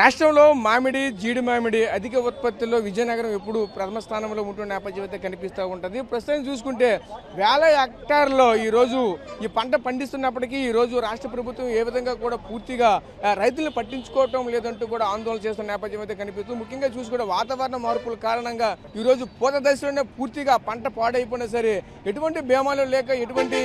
రాష్ట్రంలో మామిడి జీడి మామిడి అధిక ఉత్పత్తిలో విజయనగరం ఎప్పుడు ప్రథమ స్థానంలో ఉంటున్న నేపథ్యం అయితే కనిపిస్తూ ఉంటుంది. ప్రస్తుతం చూసుకుంటే వేల హెక్టార్లో ఈరోజు ఈ పంట పండిస్తున్నప్పటికీ ఈరోజు రాష్ట్ర ప్రభుత్వం ఏ విధంగా కూడా పూర్తిగా రైతులను పట్టించుకోవటం లేదంటూ కూడా ఆందోళన చేస్తున్న నేపథ్యం అయితే కనిపిస్తుంది. ముఖ్యంగా చూసుకుంటే వాతావరణ మార్పుల కారణంగా ఈరోజు పూత దశలోనే పూర్తిగా పంట పాడైపోయినా సరే ఎటువంటి బీమాలు లేక ఎటువంటి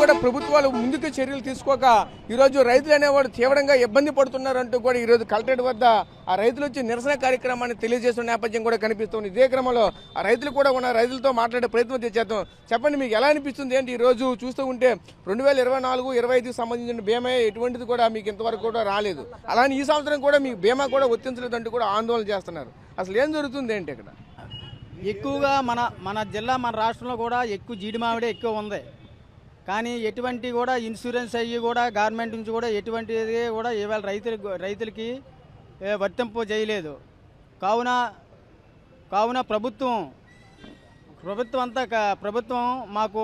కూడా ప్రభుత్వాలు ముందుకు చర్యలు తీసుకోక ఈరోజు రైతులు అనేవాడు తీవ్రంగా ఇబ్బంది పడుతున్నారంటూ కూడా ఈరోజు కలెక్టరేట్ వద్ద ఆ రైతులు వచ్చి నిరసన కార్యక్రమాన్ని తెలియజేస్తున్న నేపథ్యం కూడా కనిపిస్తుంది. ఇదే క్రమంలో ఆ రైతులు కూడా ఉన్న రైతులతో మాట్లాడే ప్రయత్నం చేద్దాం. చెప్పండి, మీకు ఎలా అనిపిస్తుంది ఏంటి? ఈ రోజు చూస్తూ ఉంటే 2024-25 సంబంధించిన బీమా ఎటువంటిది కూడా మీకు ఇంతవరకు కూడా రాలేదు. అలానే ఈ సంవత్సరం కూడా మీకు బీమా కూడా వర్తించలేదంటూ కూడా ఆందోళన చేస్తున్నారు. అసలు ఏం జరుగుతుంది ఏంటి ఇక్కడ? ఎక్కువగా మన జిల్లా మన రాష్ట్రంలో కూడా ఎక్కువ జీడి మామిడే ఎక్కువ ఉంది. కానీ ఎటువంటి కూడా ఇన్సూరెన్స్ అయ్యి కూడా గవర్నమెంట్ నుంచి కూడా ఎటువంటిది కూడా ఇవాళ రైతులకి వర్తింపు చేయలేదు. కావున ప్రభుత్వం మాకు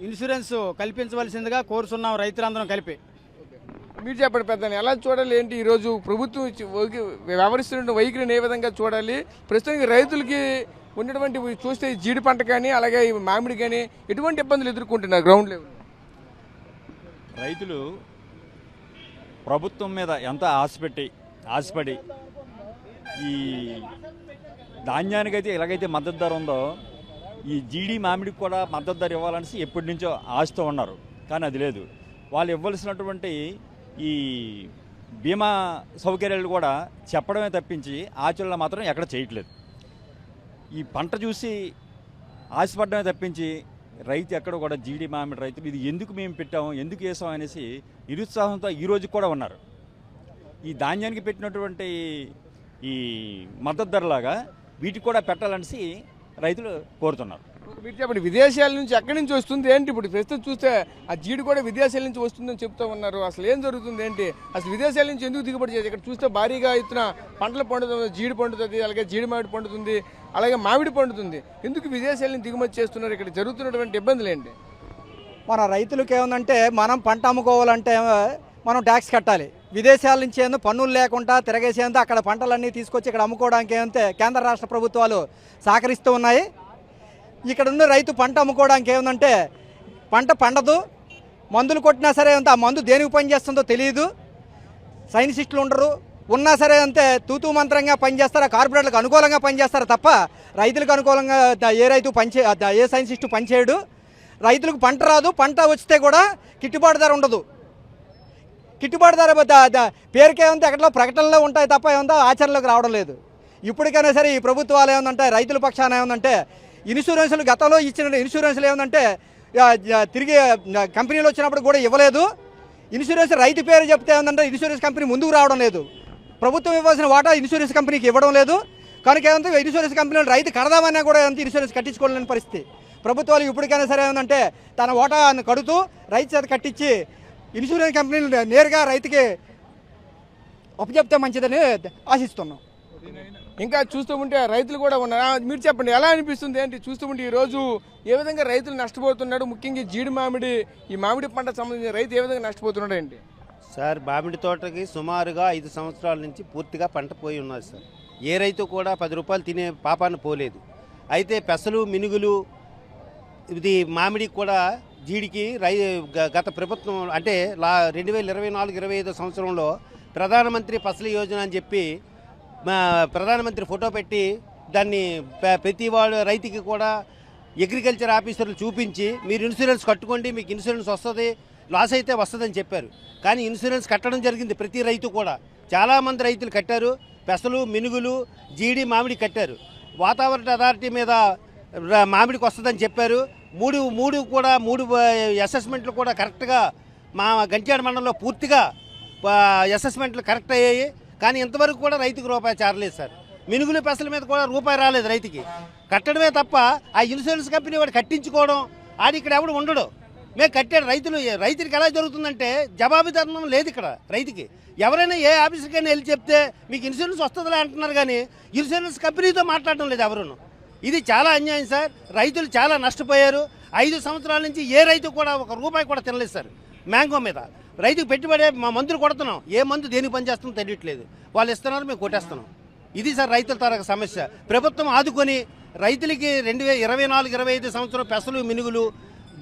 ఇన్సూరెన్స్ కల్పించవలసిందిగా కోరుతున్నాం రైతులందరం కలిపి. మీరు చెప్పండి పెద్దని, ఎలా చూడాలి ఏంటి? ఈరోజు ప్రభుత్వం వ్యవహరిస్తున్న వైఖరిని ఏ విధంగా చూడాలి? ప్రస్తుతానికి రైతులకి ఉన్నటువంటి చూస్తే జీడి పంట కానీ అలాగే మామిడి కానీ ఎటువంటి ఇబ్బందులు ఎదుర్కొంటున్నారు గ్రౌండ్ లెవెల్? రైతులు ప్రభుత్వం మీద ఎంత ఆశపడి ఈ ధాన్యానికైతే ఎలాగైతే మద్దతు ధర ఉందో ఈ జీడి మామిడికి కూడా మద్దతు ధర ఇవ్వాలనేసి ఎప్పటి నుంచో ఆశతో ఉన్నారు. కానీ అది లేదు. వాళ్ళు ఇవ్వాల్సినటువంటి ఈ బీమా సౌకర్యాలు కూడా చెప్పడమే తప్పించి ఆచరణలో మాత్రం ఎక్కడ చేయట్లేదు. ఈ పంట చూసి ఆశపడమే తప్పించి రైతు ఎక్కడ కూడా జీడి మామిడి రైతులు ఇది ఎందుకు మేము పెట్టాము, ఎందుకు వేసాం అనేసి నిరుత్సాహంతో ఈరోజు కూడా ఉన్నారు. ఈ ధాన్యానికి పెట్టినటువంటి ఈ మద్దతు ధరలాగా వీటికి కూడా పెట్టాలనేసి రైతులు కోరుతున్నారు. మీరు చెప్పండి, విదేశాల నుంచి ఎక్కడి నుంచి వస్తుంది ఏంటి? ఇప్పుడు ప్రస్తుతం చూస్తే ఆ జీడి కూడా విదేశాల నుంచి వస్తుందని చెప్తూ ఉన్నారు. అసలు ఏం జరుగుతుంది ఏంటి? అసలు విదేశాల నుంచి ఎందుకు దిగుబడి చేయాలి? ఇక్కడ చూస్తే భారీగా ఎత్తున పంటలు పండుతుంది, జీడి పండుతుంది, అలాగే జీడి మామిడి పండుతుంది, అలాగే మామిడి పండుతుంది. ఎందుకు విదేశాల నుంచి దిగుమతి చేస్తున్నారు? ఇక్కడ జరుగుతున్నటువంటి ఇబ్బందులు ఏంటి? మన రైతులకు ఏముందంటే మనం పంట అమ్ముకోవాలంటే మనం ట్యాక్స్ కట్టాలి. విదేశాల నుంచి ఏందో పన్నులు లేకుండా తిరగేసేందుకు అక్కడ పంటలన్నీ తీసుకొచ్చి ఇక్కడ అమ్ముకోవడానికి ఏమంటే కేంద్ర రాష్ట్ర ప్రభుత్వాలు సహకరిస్తూ ఉన్నాయి. ఇక్కడ ఉన్న రైతు పంట అమ్ముకోవడానికి ఏముందంటే పంట పండదు, మందులు కొట్టినా సరే అంతే ఆ మందు దేనికి పనిచేస్తుందో తెలియదు, సైంటిస్టులు ఉండరు, ఉన్నా సరే అంతే తూతూ మంత్రంగా పనిచేస్తారు, కార్పొరేట్లకు అనుకూలంగా పనిచేస్తారు తప్ప రైతులకు అనుకూలంగా ఏ సైంటిస్టు పనిచేయడు. రైతులకు పంట రాదు, పంట వస్తే కూడా గిట్టుబాటు ధర ఉండదు. గిట్టుబాటు ధర పేరుకేముంది ఎక్కడో ప్రకటనలో ఉంటాయి తప్ప ఏముందో ఆచరణలోకి రావడం లేదు. ఇప్పటికైనా సరే ఈ ప్రభుత్వాలు ఏముందంటే రైతుల పక్షాన ఏముందంటే ఇన్సూరెన్సులు గతంలో ఇచ్చిన ఇన్సూరెన్సులు ఏముందంటే తిరిగి కంపెనీలు వచ్చినప్పుడు కూడా ఇవ్వలేదు. ఇన్సూరెన్స్ రైతు పేరు చెప్తే ఏముందంటే ఇన్సూరెన్స్ కంపెనీ ముందుకు రావడం లేదు. ప్రభుత్వం ఇవ్వాల్సిన వాటా ఇన్సూరెన్స్ కంపెనీకి ఇవ్వడం లేదు. కనుక ఏమంటే ఇన్సూరెన్స్ కంపెనీలు రైతు కడదామన్నా కూడా ఏమంటే ఇన్సూరెన్స్ కట్టించుకోలేని పరిస్థితి. ప్రభుత్వాలు ఇప్పటికైనా సరే ఏమందంటే తన వాటాను కడుతూ రైతు చేత కట్టించి ఇన్సూరెన్స్ కంపెనీలు నేరుగా రైతుకి అప్పచెప్తే మంచిదని ఆశిస్తున్నాం. ఇంకా చూస్తూ ఉంటే రైతులు కూడా ఉన్నారు. మీరు చెప్పండి, ఎలా అనిపిస్తుంది ఏంటి చూస్తూ ఉంటే ఈరోజు ఏ విధంగా రైతులు నష్టపోతున్నాడు? ముఖ్యంగా జీడి మామిడి ఈ మామిడి పంట సంబంధించిన రైతు ఏ విధంగా నష్టపోతున్నాడు ఏంటి? సార్, మామిడి తోటకి సుమారుగా 5 సంవత్సరాల నుంచి పూర్తిగా పంట పోయి ఉన్నది సార్. ఏ రైతు కూడా 10 రూపాయలు తినే పాపాన్ని పోలేదు. అయితే పెసలు మినుగులు ఇది మామిడికి కూడా జీడికి గత ప్రభుత్వం అంటే 2024-25 సంవత్సరంలో ప్రధానమంత్రి ఫసల్ యోజన అని చెప్పి ప్రధానమంత్రి ఫోటో పెట్టి దాన్ని ప్రతి వాడు రైతుకి కూడా అగ్రికల్చర్ ఆఫీసర్లు చూపించి మీరు ఇన్సూరెన్స్ కట్టుకోండి, మీకు ఇన్సూరెన్స్ వస్తుంది, లాస్ అయితే వస్తుందని చెప్పారు. కానీ ఇన్సూరెన్స్ కట్టడం జరిగింది ప్రతి రైతు కూడా. చాలామంది రైతులు కట్టారు. పెసలు మినుగులు జీడి మామిడి కట్టారు. వాతావరణ అథారిటీ మీద మామిడికి వస్తుందని చెప్పారు. మూడు అసెస్మెంట్లు కూడా కరెక్ట్గా మా గంట్యాడ మండలంలో పూర్తిగా అసెస్మెంట్లు కరెక్ట్ అయ్యాయి. కానీ ఇంతవరకు కూడా రైతుకు రూపాయి చేరలేదు సార్. మినుగులు పెసల మీద కూడా రూపాయి రాలేదు రైతుకి. కట్టడమే తప్ప ఆ ఇన్సూరెన్స్ కంపెనీ వాడు కట్టించుకోవడం ఆడి ఇక్కడ ఎవడు ఉండడు. మేము కట్టాడు రైతులకి ఎలా జరుగుతుందంటే జవాబుదారితనం లేదు ఇక్కడ రైతుకి. ఎవరైనా ఏ ఆఫీసర్కైనా వెళ్ళి చెప్తే మీకు ఇన్సూరెన్స్ వస్తుందిలే అంటున్నారు, కానీ ఇన్సూరెన్స్ కంపెనీతో మాట్లాడడం లేదు ఎవరును. ఇది చాలా అన్యాయం సార్. రైతులు చాలా నష్టపోయారు. 5 సంవత్సరాల నుంచి ఏ రైతు కూడా 1 రూపాయి కూడా తినలేదు సార్ మ్యాంగో మీద. రైతుకు పెట్టుబడి మా మందులు కొడుతున్నాం, ఏ మందు దేనికి పనిచేస్తుందో తెలియట్లేదు. వాళ్ళు ఇస్తున్నారు, మేము కొట్టేస్తున్నాం. ఇది సార్ రైతుల తరగతి సమస్య. ప్రభుత్వం ఆదుకొని రైతులకి 2024-25 సంవత్సరం పెసలు మినుగులు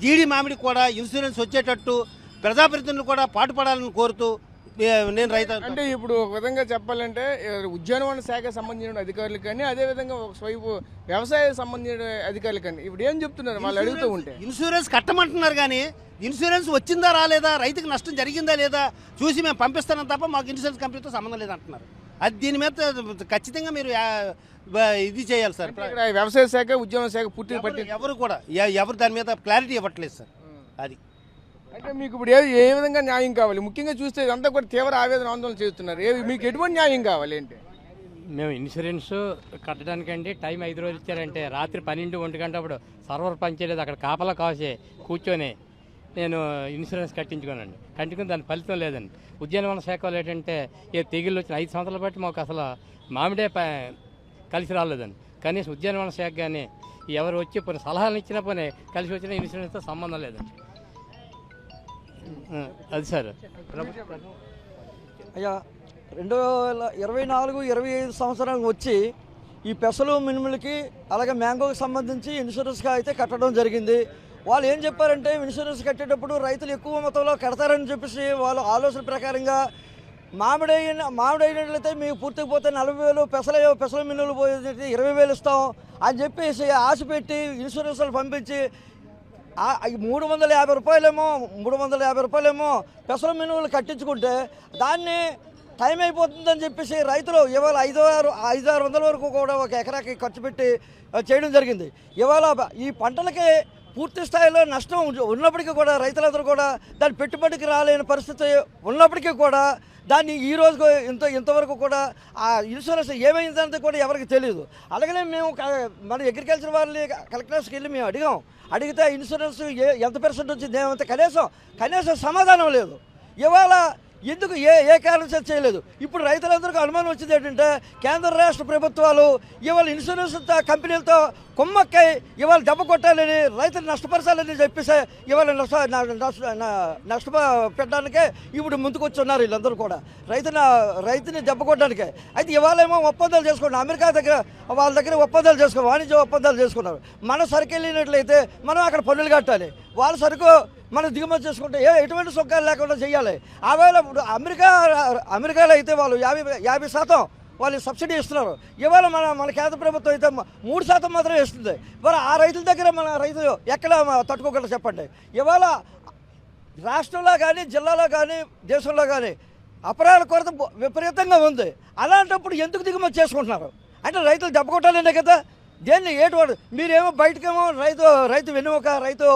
జీడి మామిడికి కూడా ఇన్సూరెన్స్ వచ్చేటట్టు ప్రజాప్రతినిధులు కూడా పాటుపడాలని కోరుతూ నేను రైతు. అంటే ఇప్పుడు ఒక విధంగా చెప్పాలంటే ఉద్యానవన శాఖ సంబంధించిన అధికారులు కానీ అదేవిధంగా ఒక స్వైపు వ్యవసాయ సంబంధించిన అధికారులు కానీ ఇప్పుడు ఏం చెప్తున్నారు వాళ్ళు అడుగుతూ ఉంటే? ఇన్సూరెన్స్ కట్టమంటున్నారు కానీ ఇన్సూరెన్స్ వచ్చిందా రాలేదా, రైతుకు నష్టం జరిగిందా లేదా చూసి మేము పంపిస్తాం తప్ప మాకు ఇన్సూరెన్స్ కంపెనీతో సంబంధం లేదంటున్నారు. అది దీని మీద ఖచ్చితంగా మీరు ఇది చేయాలి సార్. ఇక్కడ వ్యవసాయ శాఖ ఉద్యాన శాఖ పూర్తిగా పట్టి ఎవరు కూడా ఎవరు దాని మీద క్లారిటీ ఇవ్వట్లేదు సార్. అది అంటే మీకు ఇప్పుడు ఏ విధంగా న్యాయం కావాలి? ముఖ్యంగా చూస్తే ఇదంతా కూడా తీవ్ర ఆవేదన ఆందోళన చేస్తున్నారు. మీకు ఎటువంటి న్యాయం కావాలి ఏంటి? మేము ఇన్సూరెన్స్ కట్టడానికండి టైం 5 రోజులు ఇచ్చారంటే రాత్రి 12-1 గంట అప్పుడు సర్వర్ పనిచేయలేదు, అక్కడ కాపలా కాసే కూర్చొని నేను ఇన్సూరెన్స్ కట్టించుకోనండి. కట్టించుకుని దాని ఫలితం లేదండి. ఉద్యానవన శాఖ వాళ్ళు ఏంటంటే ఏ తెగుళ్ళు వచ్చిన 5 సంవత్సరాలు బట్టి మాకు అసలు మామిడే కలిసి రాలేదండి. కనీసం ఉద్యానవన శాఖ కానీ ఎవరు వచ్చి కొన్ని సలహాలు ఇచ్చినా పోనీ కలిసి వచ్చిన ఇన్సూరెన్స్తో సంబంధం లేదండి. అది సార్ అయ్యా 2024-25 సంవత్సరానికి వచ్చి ఈ పెసలు మినుములకి అలాగే మ్యాంగోకి సంబంధించి ఇన్సూరెన్స్గా అయితే కట్టడం జరిగింది. వాళ్ళు ఏం చెప్పారంటే కట్టేటప్పుడు రైతులు ఎక్కువ మొత్తంలో కడతారని చెప్పేసి వాళ్ళ ఆలోచన ప్రకారంగా మామిడి అయినట్లయితే మీకు పూర్తికి పోతే 40,000, పెసల మిన్నులు పోయేది 20,000 ఇస్తాం అని చెప్పేసి ఆశ పెట్టి ఇన్సూరెన్స్లు పంపించి 350 రూపాయలేమో పెసల మినువులు కట్టించుకుంటే దాన్ని టైం అయిపోతుందని చెప్పేసి రైతులు ఇవాళ 500-600 వరకు కూడా ఒక ఎకరాకి ఖర్చు పెట్టి చేయడం జరిగింది. ఇవాళ ఈ పంటలకి పూర్తి స్థాయిలో నష్టం ఉన్నప్పటికీ కూడా రైతులందరూ కూడా దాని పెట్టుబడికి రాలేని పరిస్థితి ఉన్నప్పటికీ కూడా దాన్ని ఈ రోజు ఇంతవరకు కూడా ఆ ఇన్సూరెన్స్ ఏమైందంటే కూడా ఎవరికి తెలియదు. అలాగనే మేము మన అగ్రికల్చర్ వాళ్ళని కలెక్టర్స్కి వెళ్ళి మేము అడిగితే ఇన్సూరెన్స్ ఎంత % వచ్చింది ఏమంటే కనీసం సమాధానం లేదు. ఇవాళ ఎందుకు ఏ కారణం చేయలేదు. ఇప్పుడు రైతులందరికీ అనుమానం వచ్చింది ఏంటంటే కేంద్ర రాష్ట్ర ప్రభుత్వాలు ఇవాళ ఇన్సూరెన్స్ కంపెనీలతో కుమ్మక్కై ఇవాళ దెబ్బ కొట్టాలని రైతులు నష్టపరచాలని చెప్పేసి ఇవాళ నష్టపెట్టడానికే ఇప్పుడు ముందుకొచ్చున్నారు వీళ్ళందరూ కూడా రైతుని దెబ్బ కొట్టడానికే. అయితే ఇవాళేమో ఒప్పందాలు చేసుకున్నారు, అమెరికా దగ్గర వాళ్ళ దగ్గర ఒప్పందాలు చేసుకున్నారు, వాణిజ్య ఒప్పందాలు చేసుకున్నారు. మన సరుకు వెళ్ళినట్లయితే మనం అక్కడ పన్నులు కట్టాలి, వాళ్ళ సరుకు మనం దిగుమతి చేసుకుంటే ఎటువంటి సుఖాలు లేకుండా చేయాలి. ఆవేళ అమెరికాలో అయితే వాళ్ళు 50% వాళ్ళు సబ్సిడీ ఇస్తున్నారు. ఇవాళ మన కేంద్ర ప్రభుత్వం అయితే 3% మాత్రమే ఇస్తుంది. మరి ఆ రైతుల దగ్గర మన రైతులు ఎక్కడ తట్టుకోగలరు చెప్పండి. ఇవాళ రాష్ట్రంలో కానీ జిల్లాలో కానీ దేశంలో కానీ అపరాధ కొరత విపరీతంగా ఉంది. అలాంటప్పుడు ఎందుకు దిగుమతి చేసుకుంటున్నారు అంటే రైతులు దెబ్బ కొట్టాలనే కదా. దేన్ని ఏటువంటి మీరేమో బయటకేమో రైతు వెనుక రైతు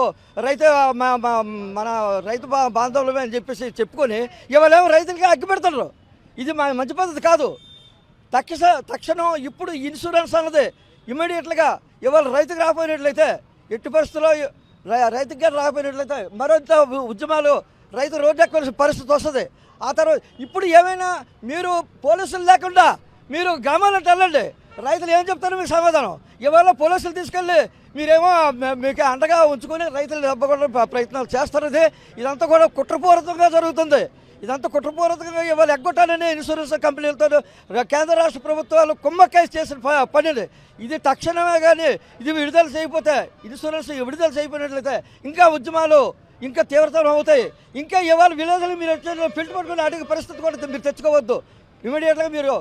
మన రైతు బాంధవులమే అని చెప్పేసి చెప్పుకొని ఇవాళేమో రైతులకి అగ్గి పెడుతున్నారు. ఇది మంచి పద్ధతి కాదు. తక్షణం ఇప్పుడు ఇన్సూరెన్స్ అన్నది ఇమ్మీడియట్గా ఇవాళ రైతుకు రాకపోయినట్లయితే ఎట్టి పరిస్థితుల్లో రైతుకి కానీ రాకపోయినట్లయితే మరింత ఉద్యమాలు రైతు రోడ్డు ఎక్కాల్సిన పరిస్థితి వస్తుంది. ఆ తర్వాత ఇప్పుడు ఏమైనా మీరు పోలీసులు లేకుండా మీరు గ్రామాలకు వెళ్ళండి, రైతులు ఏం చెప్తారో మీకు సమాధానం. ఇవాళ పోలీసులు తీసుకెళ్ళి మీరేమో మీకు అండగా ఉంచుకొని రైతులు దెబ్బకొట్టడం ప్రయత్నాలు చేస్తారు. ఇదంతా కూడా కుట్రపూరితంగా జరుగుతుంది. ఇదంతా కుట్రపూరితంగా ఇవాళ ఎగ్గొట్టాలని ఇన్సూరెన్స్ కంపెనీలతో కేంద్ర రాష్ట్ర ప్రభుత్వాలు కుమ్మక్కేసి చేసిన పనిది. ఇది తక్షణమే కానీ ఇది విడుదల చేయకపోతే ఇన్సూరెన్స్ విడుదల చేయకపోయినట్లయితే ఇంకా ఉద్యమాలు ఇంకా తీవ్రతరం అవుతాయి. ఇంకా ఇవాళ విలేజ్లు మీరు ఫిల్టర్ పట్టుకుని అడిగే పరిస్థితి కూడా మీరు తెచ్చుకోవద్దు. ఇమీడియట్గా మీరు